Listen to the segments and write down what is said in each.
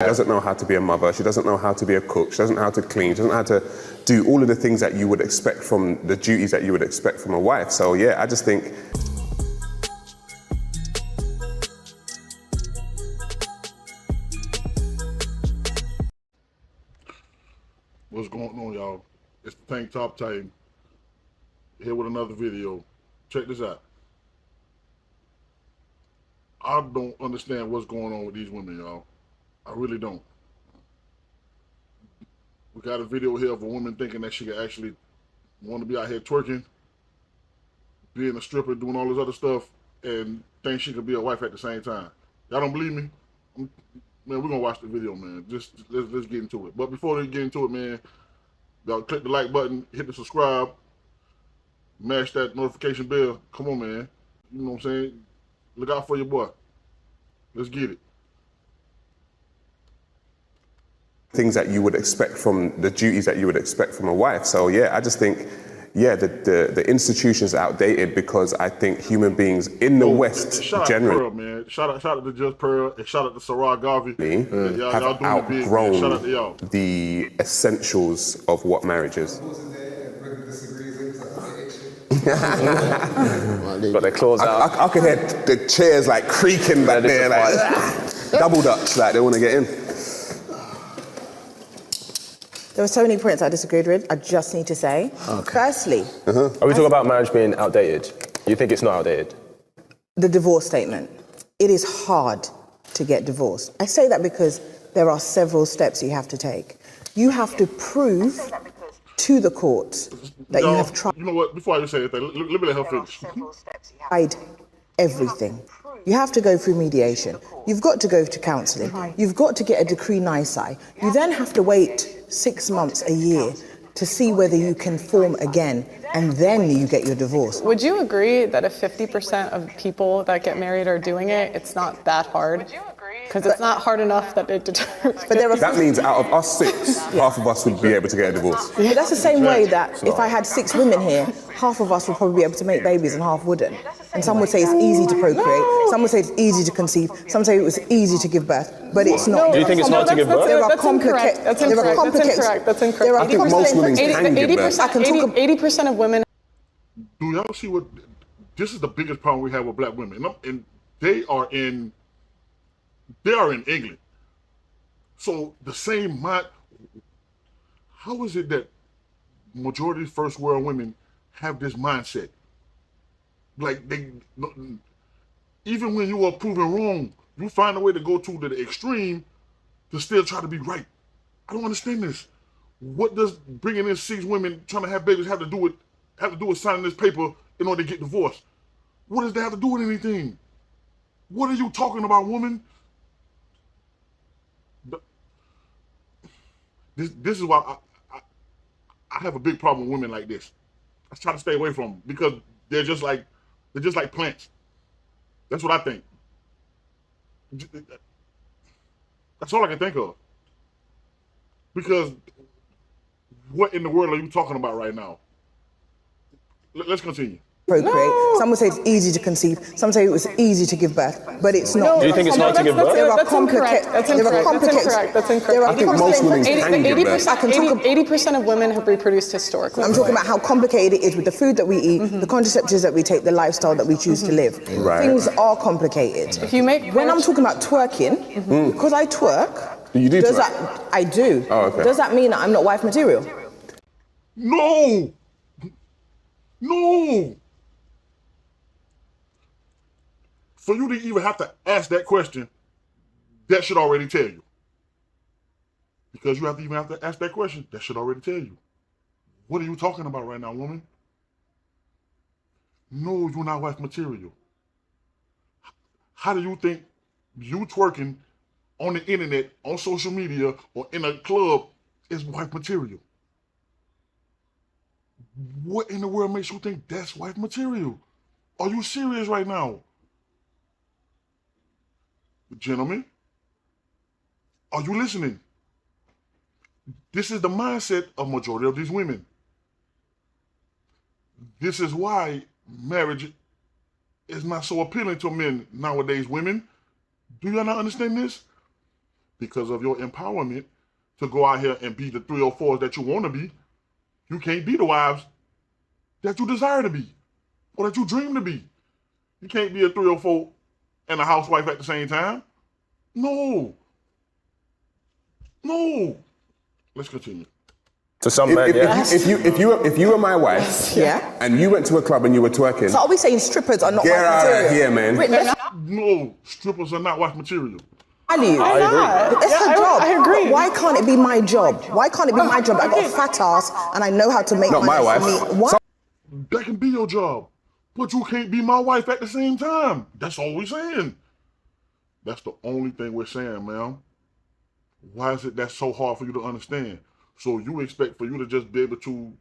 She doesn't know how to be a mother, she doesn't know how to be a cook, she doesn't know how to clean, she doesn't know how to do all of the things that you would expect from, the duties that you would expect from a wife. So yeah, I just think... What's going on, y'all? It's the Tank Top Titan here with another video. Check this out. I don't understand what's going on with these women, y'all. I really don't. We got a video here of a woman thinking that she could actually want to be out here twerking, being a stripper, doing all this other stuff, and think she could be a wife at the same time. Y'all don't believe me? Man, we're gonna watch the video, man. Just let's get into it. But before we get into it, man, y'all click the like button, hit the subscribe, mash that notification bell. Come on, man. You know what I'm saying? Look out for your boy. Let's get it. Things that you would expect from, the duties that you would expect from a wife. So yeah, I just think, yeah, the institution's outdated because I think human beings in the West generally, Pearl, man. Shout out to Just Pearl and shout out to Sarah Garvey. have outgrown the essentials of what marriage is. Got their claws out. I could hear the chairs like creaking back there, like double dutch, like they want to get in. There were so many points I disagreed with. I just need to say, firstly... Are we talking about marriage being outdated? You think it's not outdated? The divorce statement. It is hard to get divorced. I say that because there are several steps you have to take. You have to prove to the courts that you have tried... You know what, before I say it, let me let her finish. ...tried everything. You have to go through mediation. You've got to go to counselling. You've got to get a decree nisi. You then have to wait 6 months, a year, to see whether you can form again, and then you get your divorce. Would you agree that if 50% of people that get married are doing it, it's not that hard? Because it's not hard enough that it deters. That means out of us 6, half of us would be able to get a divorce. But that's the same way that if I had 6 women here, half of us would probably be able to make babies and half wouldn't. And some would say it's easy to procreate, some would say it's easy to conceive, some say it was easy to give birth, but it's not. Do you think it's hard to give birth? That's incorrect. That's incorrect. I think most women can give birth. 80% of women. Do y'all see what? This is the biggest problem we have with black women, and they are in England. So the same mind. How is it that majority of first world women have this mindset? Like they, even when you are proven wrong, you find a way to go to the extreme to still try to be right. I don't understand this. What does bringing in 6 women trying to have babies have to do with signing this paper in order to get divorced? What does that have to do with anything? What are you talking about, woman? This is why I have a big problem with women like this. I try to stay away from them because they're just like plants. That's what I think. That's all I can think of. Because what in the world are you talking about right now? Let's continue. Procreate. Some would say it's easy to conceive, some say it was easy to give birth, but it's not. Do you think it's hard to give birth? That's incorrect. That's incorrect. I think most women can give birth. 80% of women have reproduced historically. I'm talking about how complicated it is with the food that we eat, the contraceptives that we take, the lifestyle that we choose to live. Right. Things are complicated. If you make when I'm talking about twerking, because I twerk, You do twerk? that I do. Oh, okay. Does that mean that I'm not wife material? No! No! For you to even have to ask that question, that should already tell you. Because you have to even have to ask that question, that should already tell you. What are you talking about right now, woman? No, you're not wife material. How do you think you twerking on the internet, on social media, or in a club is wife material? What in the world makes you think that's wife material? Are you serious right now? Gentlemen, are you listening? This is the mindset of majority of these women. This is why marriage is not so appealing to men nowadays, women. Do y'all not understand this? because of your empowerment to go out here and be the 304s that you want to be, you can't be the wives that you desire to be or that you dream to be. You can't be a 304 and a housewife at the same time. No. Let's continue. To some men, yeah. If you were my wife, Yeah. and you went to a club and you were twerking, So are we saying strippers are not get wife out material? of here, man. Wait, let's No, strippers are not wife material. value. Why not? It's her job. I agree. But why can't it be my job? Why can't it be my job? I got a fat ass and I know how to make Not money my wife. for me. Why? That can be your job, but you can't be my wife at the same time. That's all we're saying. That's the only thing we're saying, man. Why is it that's so hard for you to understand? So you expect for you to just be able to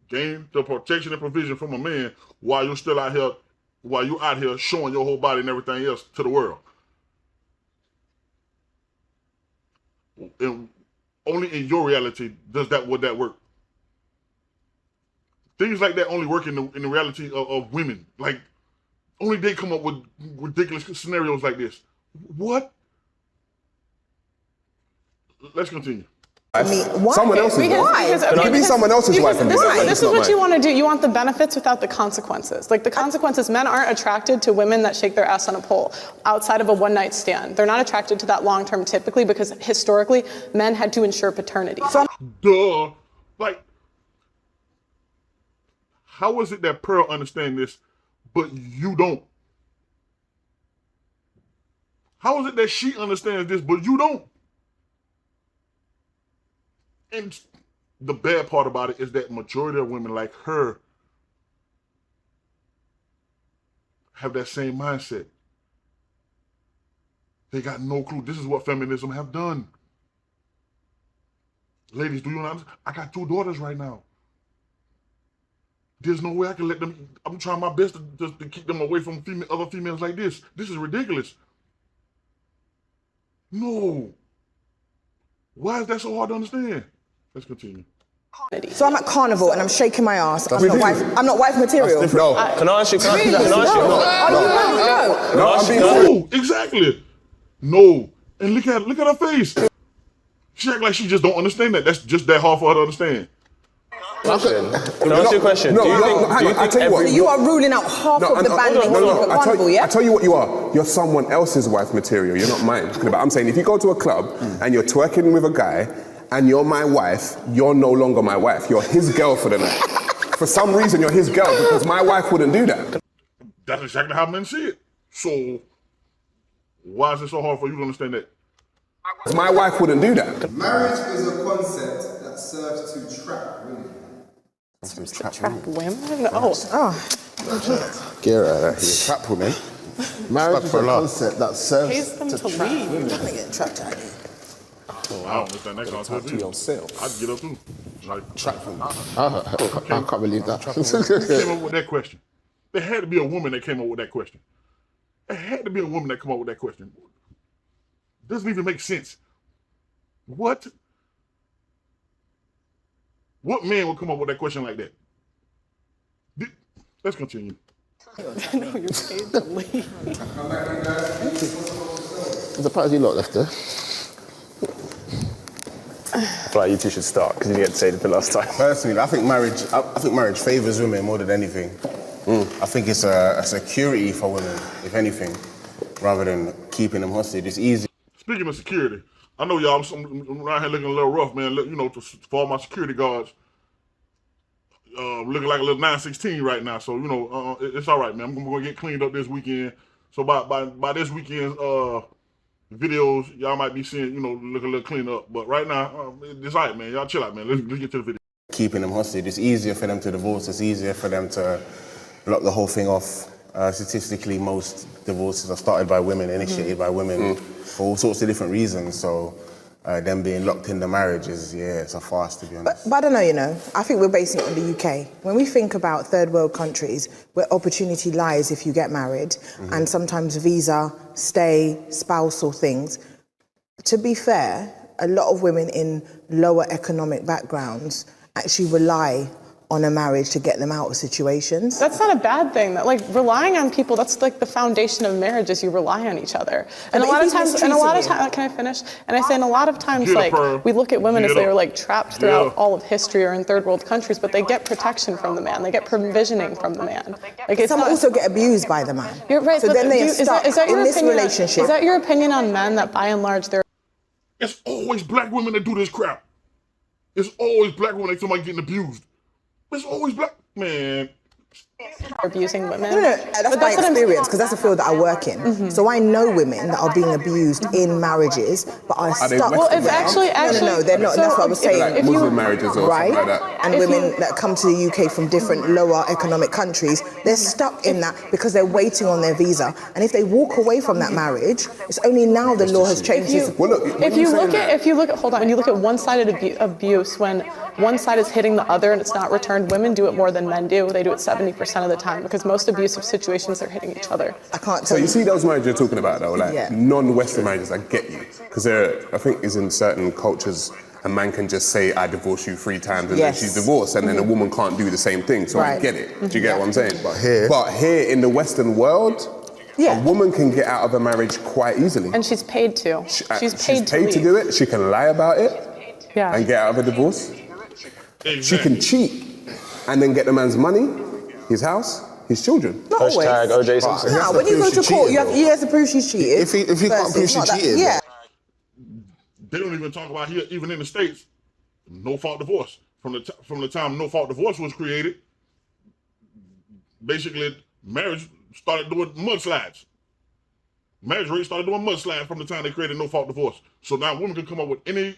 gain the protection and provision from a man while you're still out here, while you're out here showing your whole body and everything else to the world. And only in your reality would that work. Things like that only work in the reality of women. Like, only they come up with ridiculous scenarios like this. What? Let's continue. Why? Someone else's wife. You can be someone else's wife and be like, This is what you want to do. You want the benefits without the consequences. Like the consequences, men aren't attracted to women that shake their ass on a pole outside of a one-night stand. They're not attracted to that long-term typically because historically, men had to ensure paternity. Duh. Like, how is it that Pearl understands this, but you don't? How is it that she understands this, but you don't? And the bad part about it is that majority of women like her have that same mindset. They got no clue. This is what feminism have done. Ladies, do you know? I got 2 daughters right now. There's no way I can let them. I'm trying my best to keep them away from other females like this. This is ridiculous. No. Why is that so hard to understand? Let's continue. So I'm at Carnival and I'm shaking my ass. I'm not wife material. No. Can I ask you? Really? No, exactly. No. And look at her face. She act like she just don't understand that. That's just that hard for her to understand. Can I ask you a question? No, do you hang on, I tell you what. So you are ruling out half of the band at Carnival, yeah? I tell you what you are. You're someone else's wife material. You're not mine. But I'm saying if you go to a club and you're twerking with a guy and you're my wife, you're no longer my wife. You're his girl for the night. For some reason, you're his girl because my wife wouldn't do that. That's exactly how men see it. So why is it so hard for you to understand that? My wife wouldn't do that. Marriage is a concept that serves to trap women. Trap women? Oh. Get out of here. Trap women. Marriage is a concept that serves Pays them to trap leave. women. Getting trapped out here. I don't understand that concept either. I'd get up too. Like, Trap women. I can't believe that. who came up with that question? There had to be a woman that came up with that question. There had to be a woman that came up with that question. Doesn't even make sense. What? What man would come up with that question like that? Let's continue. No, you're paid to leave. I'm surprised you lot left there. I feel like you two should start because you didn't get to say it the last time. Personally, I think marriage favors women more than anything. I think it's a security for women, if anything, rather than keeping them hostage. It's easy. Speaking of security, I know y'all, I'm around here looking a little rough, man. You know, for all my security guards, looking like a little 916 right now. So, you know, it's all right, man. I'm going to get cleaned up this weekend. So by this weekend's videos, y'all might be seeing, you know, look a little cleaned up. But right now, it's all right, man. Y'all chill out, man. Let's get to the video. Keeping them hostage. It's easier for them to divorce. It's easier for them to block the whole thing off. Statistically, most divorces are started by women, initiated by women, for all sorts of different reasons. So them being locked in the marriage is, it's a farce, to be honest. But I don't know, you know, I think we're basing it on the UK. When we think about third world countries where opportunity lies if you get married, and sometimes visa, stay, spousal things, to be fair, a lot of women in lower economic backgrounds actually rely on a marriage to get them out of situations. That's not a bad thing. That, like, relying on people, that's like the foundation of marriage, is you rely on each other. And a lot of times, can I finish? And I say, and a lot of times, like, we look at women as they were like trapped throughout all of history or in third world countries, but they get protection from the man. They get provisioning from the man. Like, Some also get abused by the man. You're right. So then they are stuck in this relationship. Is that your opinion on men, that by and large they're... It's always black women that do this crap. It's always black women that somebody getting abused. It's always black, man. abusing women. No, that's my experience, because that's a field that I work in. Mm-hmm. So I know women that are being abused in marriages, but are stuck. Well, it's actually, no, they're not. So that's what I was saying. Like Muslim marriages or right? something like that. And women that come to the UK from different lower economic countries, they're stuck in that because they're waiting on their visa. And if they walk away from that marriage, it's only now the law has changed. If you look at, hold on, and you look at one-sided abuse, when one side is hitting the other and it's not returned, women do it more than men do. They do it 70% of the time, because most abusive situations are hitting each other. I can't So tell you see those marriages you're talking about, though, like Yeah. non-Western marriages, I get you. Because I think is in certain cultures, a man can just say, I divorce you 3 times, and then she's divorced, and then a woman can't do the same thing. So I get it. Do you get what I'm saying? But here in the Western world, a woman can get out of a marriage quite easily. And she's paid to. She's paid to do it. She can lie about it and get out of a divorce. Exactly. She can cheat and then get the man's money, his house, his children. Not always. Hashtag OJ Simpson. No, when you go to court, you have to prove she's cheated. If he can't prove she cheated, They don't even talk about here, even in the States, no-fault divorce. From the time no-fault divorce was created, basically marriage started doing mudslides. Marriage rate started doing mudslides from the time they created no-fault divorce. So now women can come up with any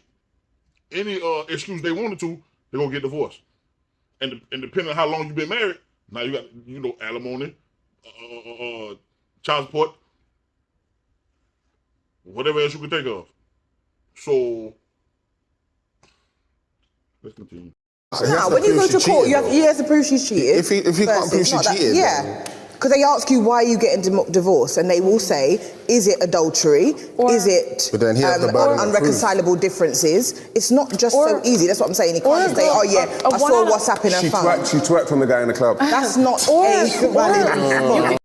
excuse they wanted to, they're gonna get divorced. And depending on how long you've been married, now you got alimony, child support, whatever else you can think of. So let's continue. No, when you go to court, you have to prove she's cheated. If he can't prove she cheated, because they ask you why are you getting divorced, and they will say, is it adultery? Is it But then here's the burden of unreconcilable differences? It's not just so easy. That's what I'm saying. He can't just say, oh yeah, I saw WhatsApp in her phone. She twerked on the guy in the club. That's not a valid.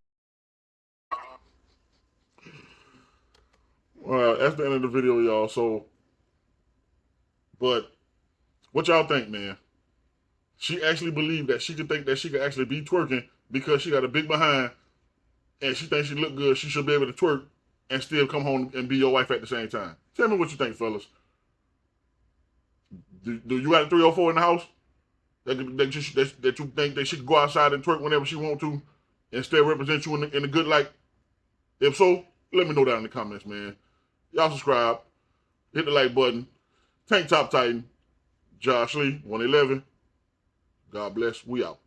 Well, that's the end of the video, y'all. So, but what y'all think, man? She actually believed that she could think that she could actually be twerking because she got a big behind and she thinks she look good. She should be able to twerk and still come home and be your wife at the same time. Tell me what you think, fellas. Do you got a 304 in the house that you think that she could go outside and twerk whenever she want to and still represent you in a good light? If so, let me know down in the comments, man. Y'all subscribe, hit the like button. Tank Top Titan, Josh Lee, 111. God bless. We out.